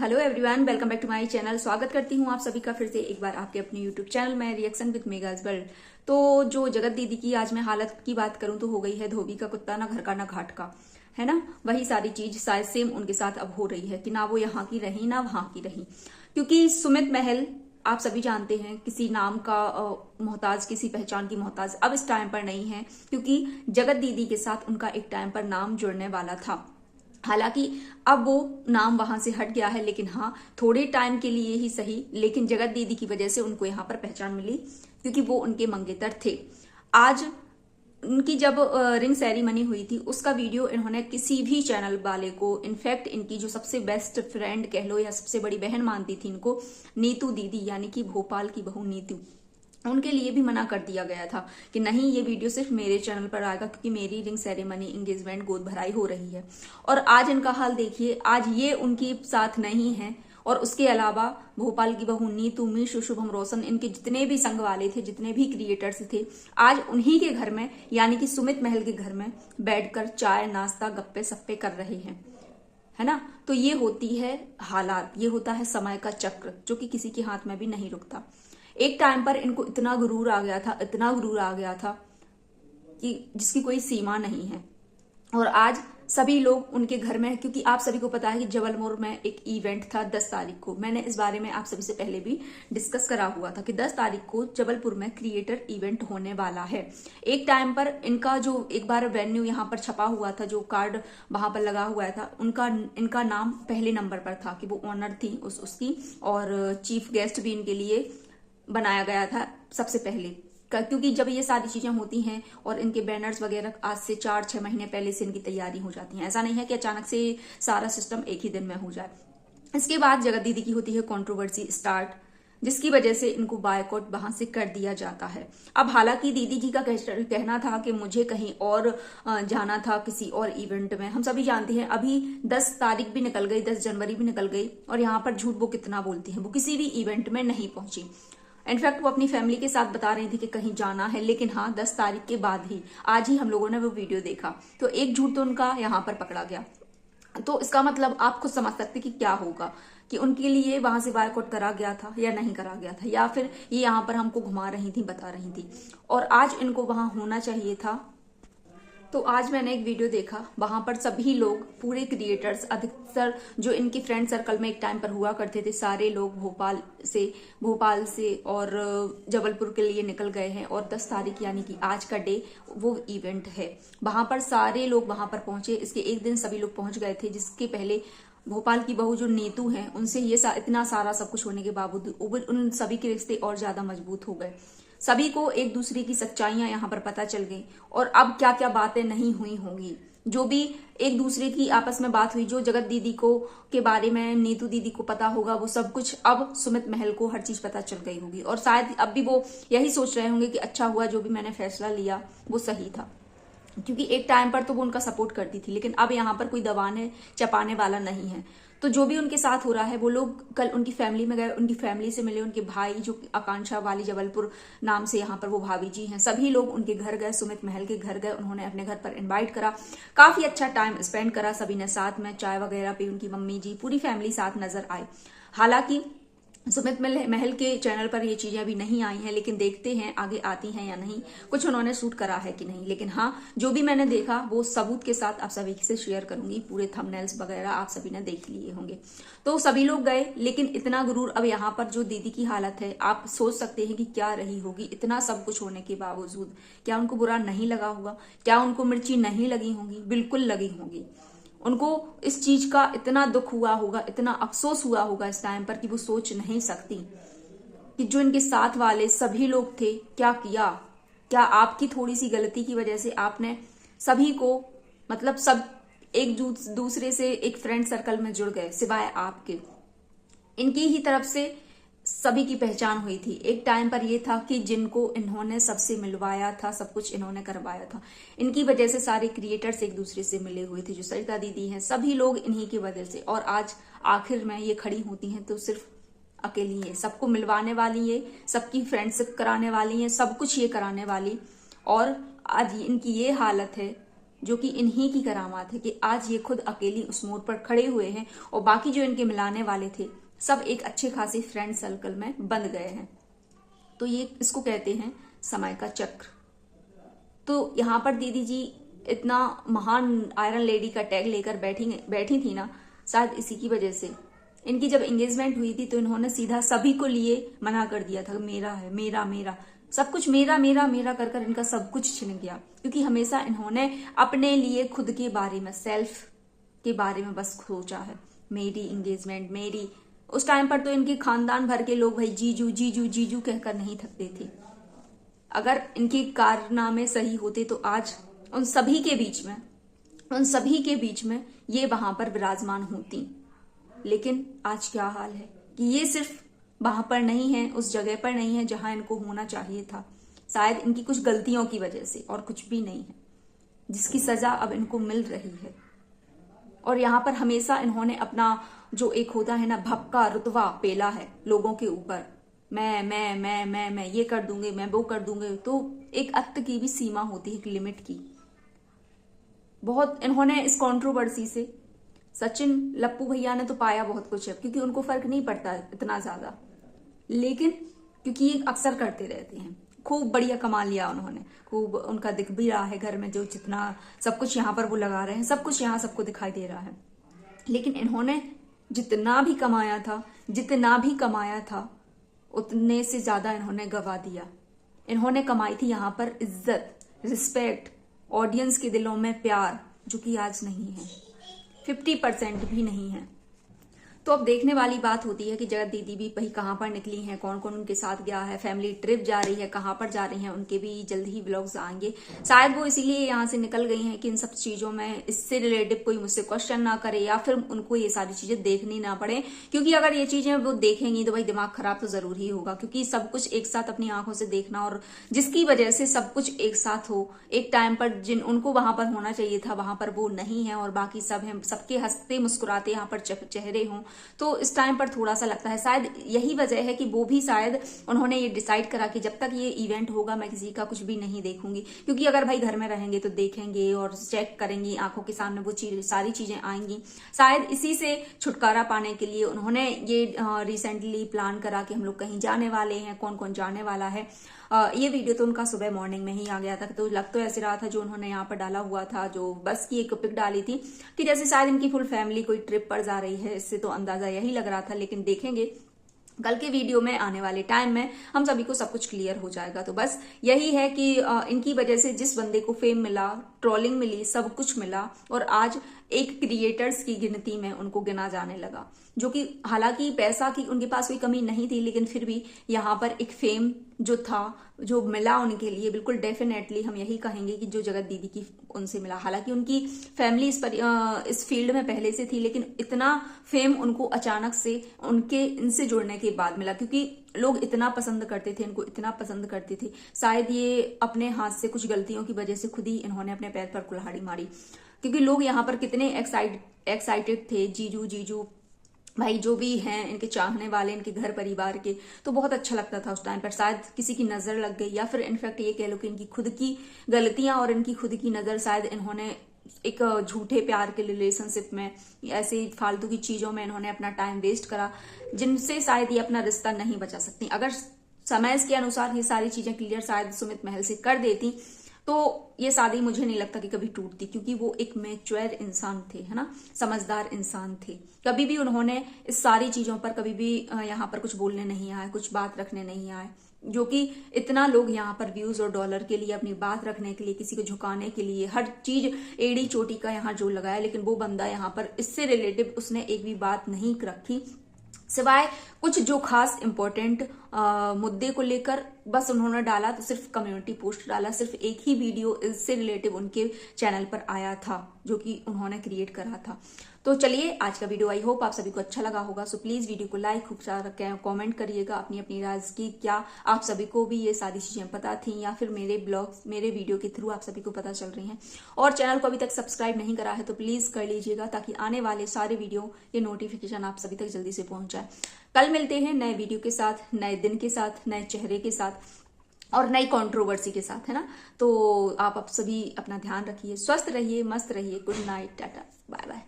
Hello everyone, welcome back to my channel. स्वागत करती हूँ आप सभी का फिर से एक बार आपके अपने यूट्यूब चैनल में रिएक्शन विद मेगाज वर्ल्ड। तो जो जगत दीदी की आज मैं हालत की बात करूं तो हो गई है धोबी का कुत्ता ना घर का ना घाट का, है ना। वही सारी चीज शायद सेम उनके साथ अब हो रही है कि ना वो यहाँ की रही ना वहां की रही। क्योंकि सुमित महल आप सभी जानते हैं किसी नाम का मोहताज, किसी पहचान की मोहताज अब इस टाइम पर नहीं है, क्योंकि जगत दीदी के साथ उनका एक टाइम पर नाम जुड़ने वाला था। हालांकि अब वो नाम वहां से हट गया है, लेकिन हाँ थोड़े टाइम के लिए ही सही, लेकिन जगत दीदी की वजह से उनको यहाँ पर पहचान मिली, क्योंकि वो उनके मंगेतर थे। आज उनकी जब रिंग सेरेमनी हुई थी उसका वीडियो इन्होंने किसी भी चैनल वाले को, इनफैक्ट इनकी जो सबसे बेस्ट फ्रेंड कह लो या सबसे बड़ी बहन मानती थी इनको, नीतू दीदी यानी कि भोपाल की बहू नीतू, उनके लिए भी मना कर दिया गया था कि नहीं ये वीडियो सिर्फ मेरे चैनल पर आएगा, क्योंकि मेरी रिंग सेरेमनी एंगेजमेंट गोद भराई हो रही है। और आज इनका हाल देखिए, आज ये उनके साथ नहीं है। और उसके अलावा भोपाल की बहू नीतू, मीशू, शुभम रोशन, इनके जितने भी संग वाले थे, जितने भी क्रिएटर्स थे, आज उन्हीं के घर में यानी कि सुमित महल के घर में बैठकर चाय नाश्ता गप्पे सप्पे कर रहे हैं, है ना। तो ये होती है हालात, ये होता है समय का चक्र, जो कि किसी के हाथ में भी नहीं रुकता। एक टाइम पर इनको इतना गुरूर आ गया था, इतना गुरूर आ गया था कि जिसकी कोई सीमा नहीं है। और आज सभी लोग उनके घर में, क्योंकि आप सभी को पता है कि जबलपुर में एक इवेंट था 10 तारीख को। मैंने इस बारे में आप सभी से पहले भी डिस्कस करा हुआ था कि 10 तारीख को जबलपुर में क्रिएटर इवेंट होने वाला है। एक टाइम पर इनका जो एक बार वेन्यू यहाँ पर छपा हुआ था, जो कार्ड वहां पर लगा हुआ था, इनका नाम पहले नंबर पर था कि वो ऑनर थी उसकी, और चीफ गेस्ट भी इनके लिए बनाया गया था सबसे पहले। क्योंकि जब ये सारी चीजें होती हैं और इनके बैनर्स वगैरह आज से 4-6 महीने पहले से इनकी तैयारी हो जाती है, ऐसा नहीं है कि अचानक से सारा सिस्टम एक ही दिन में हो जाए। इसके बाद जगत दीदी की होती है कंट्रोवर्सी स्टार्ट, जिसकी वजह से इनको बायकॉट वहां से कर दिया जाता है। अब हालांकि दीदी जी का कहना था कि मुझे कहीं और जाना था, किसी और इवेंट में। हम सभी जानते हैं अभी 10 तारीख भी निकल गई, 10 जनवरी भी निकल गई, और यहाँ पर झूठ वो कितना बोलती है। वो किसी भी इवेंट में नहीं पहुंची। इनफैक्ट वो अपनी फैमिली के साथ बता रही थी कि कहीं जाना है, लेकिन हाँ 10 तारीख के बाद ही, आज ही हम लोगों ने वो वीडियो देखा, तो एक झूठ तो उनका यहाँ पर पकड़ा गया। तो इसका मतलब आप खुद समझ सकते कि क्या होगा, कि उनके लिए वहां से बायकॉट करा गया था या नहीं करा गया था, या फिर ये यहाँ पर हमको घुमा रही थी, बता रही थी। और आज इनको वहां होना चाहिए था। तो आज मैंने एक वीडियो देखा, वहां पर सभी लोग, पूरे क्रिएटर्स, अधिकतर जो इनके फ्रेंड सर्कल में एक टाइम पर हुआ करते थे, सारे लोग भोपाल से और जबलपुर के लिए निकल गए हैं। और 10 तारीख यानी कि आज का डे वो इवेंट है, वहां पर सारे लोग वहां पर पहुंचे। इसके एक दिन सभी लोग पहुंच गए थे, जिसके पहले भोपाल की बहू जो नीतू है, उनसे ये इतना सारा सब कुछ होने के बावजूद उन सभी के रिश्ते और ज्यादा मजबूत हो गए। सभी को एक दूसरे की सच्चाइयां यहाँ पर पता चल गई, और अब क्या क्या बातें नहीं हुई होंगी, जो भी एक दूसरे की आपस में बात हुई, जो जगत दीदी को के बारे में नीतू दीदी को पता होगा, वो सब कुछ अब सुमित महल को हर चीज पता चल गई होगी। और शायद अब भी वो यही सोच रहे होंगे कि अच्छा हुआ जो भी मैंने फैसला लिया वो सही था, क्योंकि एक टाइम पर तो वो उनका सपोर्ट करती थी, लेकिन अब यहाँ पर कोई दबाने चपाने वाला नहीं है। तो जो भी उनके साथ हो रहा है, वो लोग कल उनकी फैमिली में गए, उनकी फैमिली से मिले, उनके भाई जो आकांक्षा वाली जबलपुर नाम से यहाँ पर वो भाभी जी हैं, सभी लोग उनके घर गए, सुमित महल के घर गए, उन्होंने अपने घर पर इनवाइट करा, काफी अच्छा टाइम स्पेंड करा, सभी ने साथ में चाय वगैरह पी, उनकी मम्मी जी पूरी फैमिली साथ नजर आई। हालांकि सुमित महल के चैनल पर ये चीजें अभी नहीं आई हैं, लेकिन देखते हैं आगे आती हैं या नहीं, कुछ उन्होंने शूट करा है कि नहीं। लेकिन हाँ, जो भी मैंने देखा वो सबूत के साथ आप सभी से शेयर करूंगी। पूरे थंबनेल्स वगैरह आप सभी ने देख लिए होंगे। तो सभी लोग गए, लेकिन इतना गुरूर अब यहाँ पर जो दीदी की हालत है, आप सोच सकते हैं कि क्या रही होगी। इतना सब कुछ होने के बावजूद क्या उनको बुरा नहीं लगा होगा? क्या उनको मिर्ची नहीं लगी होंगी? बिल्कुल लगी होंगी। उनको इस चीज का इतना दुख हुआ होगा, इतना अफसोस हुआ होगा इस टाइम पर कि वो सोच नहीं सकती कि जो इनके साथ वाले सभी लोग थे क्या किया। क्या आपकी थोड़ी सी गलती की वजह से आपने सभी को, मतलब सब एक दूसरे से एक फ्रेंड सर्कल में जुड़ गए, सिवाय आपके। इनकी ही तरफ से सभी की पहचान हुई थी। एक टाइम पर यह था कि जिनको इन्होंने सबसे मिलवाया था, सब कुछ इन्होंने करवाया था, इनकी वजह से सारे क्रिएटर्स एक दूसरे से मिले हुए थे। जो सरिता दीदी हैं, सभी लोग इन्हीं की वजह से। और आज आखिर में ये खड़ी होती हैं तो सिर्फ अकेली है, सबको मिलवाने वाली है, सबकी फ्रेंडशिप कराने वाली है, सब कुछ ये कराने वाली। और आज इनकी ये हालत है जो कि इन्हीं की करामात है कि आज ये खुद अकेली उस मोड़ पर खड़े हुए हैं और बाकी जो इनके मिलाने वाले थे सब एक अच्छे खासे फ्रेंड सर्कल में बंध गए हैं। तो ये इसको कहते हैं समय का चक्र। तो यहाँ पर दीदी जी इतना महान आयरन लेडी का टैग लेकर बैठी थी ना, शायद इसी की वजह से इनकी जब एंगेजमेंट हुई थी तो इन्होंने सीधा सभी को लिए मना कर दिया था, मेरा है, मेरा मेरा सब कुछ, मेरा मेरा मेरा कर कर इनका सब कुछ छिन गया। क्योंकि हमेशा इन्होंने अपने लिए खुद के बारे में, सेल्फ के बारे में बस सोचा है, मेरी एंगेजमेंट मेरी। उस टाइम पर तो इनके खानदान भर के लोग भाई जीजू जीजू जीजू कहकर नहीं थकते थे। अगर इनके कारनामे सही होते तो आज उन सभी के बीच में ये वहां पर विराजमान होती। लेकिन आज क्या हाल है कि ये सिर्फ वहां पर नहीं है, उस जगह पर नहीं है जहां इनको होना चाहिए था, शायद इनकी कुछ गलतियों की वजह से, और कुछ भी नहीं है, जिसकी सजा अब इनको मिल रही है। और यहाँ पर हमेशा इन्होंने अपना जो एक होता है ना भपका रुतबा पेला है लोगों के ऊपर, मैं ये कर दूंगे, मैं वो कर दूंगे। तो एक अत्त की भी सीमा होती है, एक लिमिट की। बहुत इन्होंने इस कंट्रोवर्सी से, सचिन लप्पू भैया ने तो पाया बहुत कुछ है, क्योंकि उनको फर्क नहीं पड़ता इतना ज्यादा, लेकिन क्योंकि ये अक्सर करते रहते हैं। खूब बढ़िया कमा लिया उन्होंने, खूब उनका दिख भी रहा है घर में, जो जितना सब कुछ यहाँ पर वो लगा रहे हैं, सब कुछ यहाँ सबको दिखाई दे रहा है। लेकिन इन्होंने जितना भी कमाया था उतने से ज्यादा इन्होंने गवा दिया। इन्होंने कमाई थी यहाँ पर इज्जत, रिस्पेक्ट, ऑडियंस के दिलों में प्यार, जो कि आज नहीं है, 50% भी नहीं है। तो अब देखने वाली बात होती है कि जगत दीदी भी भाई कहाँ पर निकली हैं, कौन कौन उनके साथ गया है, फैमिली ट्रिप जा रही है, कहाँ पर जा रही हैं, उनके भी जल्द ही व्लॉग्स आएंगे। शायद वो इसीलिए यहाँ से निकल गई हैं कि इन सब चीजों में इससे रिलेटेड कोई मुझसे क्वेश्चन ना करे, या फिर उनको ये सारी चीजें देखनी ना पड़े। क्योंकि अगर ये चीजें वो देखेंगी तो भाई दिमाग खराब तो जरूर ही होगा, क्योंकि सब कुछ एक साथ अपनी आंखों से देखना, और जिसकी वजह से सब कुछ एक साथ हो, एक टाइम पर जिन उनको वहां पर होना चाहिए था वहां पर वो नहीं है, और बाकी सब है, सबके हंसते मुस्कुराते यहाँ पर चेहरे हों, तो इस टाइम पर थोड़ा सा लगता है। शायद यही वजह है कि वो भी शायद उन्होंने ये डिसाइड करा कि जब तक ये इवेंट होगा मैं किसी का कुछ भी नहीं देखूंगी, क्योंकि अगर भाई घर में रहेंगे तो देखेंगे और चेक करेंगे, आंखों के सामने वो सारी चीजें आएंगी। शायद इसी से छुटकारा पाने के लिए उन्होंने ये रिसेंटली प्लान करा कि हम लोग कहीं जाने वाले हैं, कौन कौन जाने वाला है। ये वीडियो तो उनका सुबह मॉर्निंग में ही आ गया था, तो लग तो ऐसे रहा था जो उन्होंने यहाँ पर डाला हुआ था, जो बस की एक पिक डाली थी, कि जैसे शायद इनकी फुल फैमिली कोई ट्रिप पर जा रही है, इससे तो अंदाजा यही लग रहा था। लेकिन देखेंगे कल के वीडियो में, आने वाले टाइम में हम सभी को सब कुछ क्लियर हो जाएगा। तो बस यही है कि इनकी वजह से जिस बंदे को फेम मिला, ट्रोलिंग मिली, सब कुछ मिला, और आज एक क्रिएटर्स की गिनती में उनको गिना जाने लगा, जो कि हालांकि पैसा की उनके पास कोई कमी नहीं थी, लेकिन फिर भी यहाँ पर एक फेम जो था, जो मिला उनके लिए, बिल्कुल डेफिनेटली हम यही कहेंगे कि जो जगत दीदी की उनसे मिला। हालांकि उनकी फैमिली इस फील्ड में पहले से थी, लेकिन इतना फेम उनको अचानक से उनके इनसे जुड़ने के बाद मिला, क्योंकि लोग इतना पसंद करते थे इनको, इतना पसंद करते थे। शायद ये अपने हाथ से कुछ गलतियों की वजह से खुद ही इन्होंने अपने पैर पर कुल्हाड़ी मारी, क्योंकि लोग यहाँ पर कितने एक्साइटेड थे, जीजू जीजू भाई जो भी हैं इनके चाहने वाले, इनके घर परिवार के, तो बहुत अच्छा लगता था उस टाइम पर। शायद किसी की नजर लग गई, या फिर इनफैक्ट ये कह लो कि इनकी खुद की गलतियां और इनकी खुद की नजर, शायद इन्होंने एक झूठे प्यार के रिलेशनशिप में, ऐसे फालतू की चीजों में इन्होंने अपना टाइम वेस्ट करा, जिनसे शायद ये अपना रिश्ता नहीं बचा सकती। अगर समय के अनुसार ये सारी चीजें क्लियर शायद सुमित महल से कर देती तो ये शादी मुझे नहीं लगता कि कभी टूटती, क्योंकि वो एक मैच्योर इंसान थे, है ना, समझदार इंसान थे। कभी भी उन्होंने इस सारी चीजों पर कभी भी यहाँ पर कुछ बोलने नहीं आए, कुछ बात रखने नहीं आए, जो कि इतना लोग यहाँ पर व्यूज और डॉलर के लिए, अपनी बात रखने के लिए, किसी को झुकाने के लिए, हर चीज एड़ी चोटी का यहाँ जोर लगाया, लेकिन वो बंदा यहाँ पर इससे रिलेटिव उसने एक भी बात नहीं रखी, सिवाय कुछ जो खास इंपॉर्टेंट मुद्दे को लेकर बस उन्होंने डाला, तो सिर्फ कम्युनिटी पोस्ट डाला, सिर्फ एक ही वीडियो इससे रिलेटिव उनके चैनल पर आया था, जो कि उन्होंने क्रिएट करा था। तो चलिए आज का वीडियो आई होप आप सभी को अच्छा लगा होगा। सो प्लीज वीडियो को लाइक, खूब सारा कमेंट करिएगा अपनी अपनी राज की, क्या आप सभी को भी ये सारी चीजें पता थी, या फिर मेरे ब्लॉग्स, मेरे वीडियो के थ्रू आप सभी को पता चल रही हैं। और चैनल को अभी तक सब्सक्राइब नहीं करा है तो प्लीज कर लीजिएगा, ताकि आने वाले सारे वीडियो ये नोटिफिकेशन आप सभी तक जल्दी से पहुंच जाए। कल मिलते हैं नए वीडियो के साथ, नए दिन के साथ, नए चेहरे के साथ। और नई कंट्रोवर्सी के साथ, है ना। तो आप सभी अपना ध्यान रखिए, स्वस्थ रहिए, मस्त रहिए। Good night, tata, bye bye.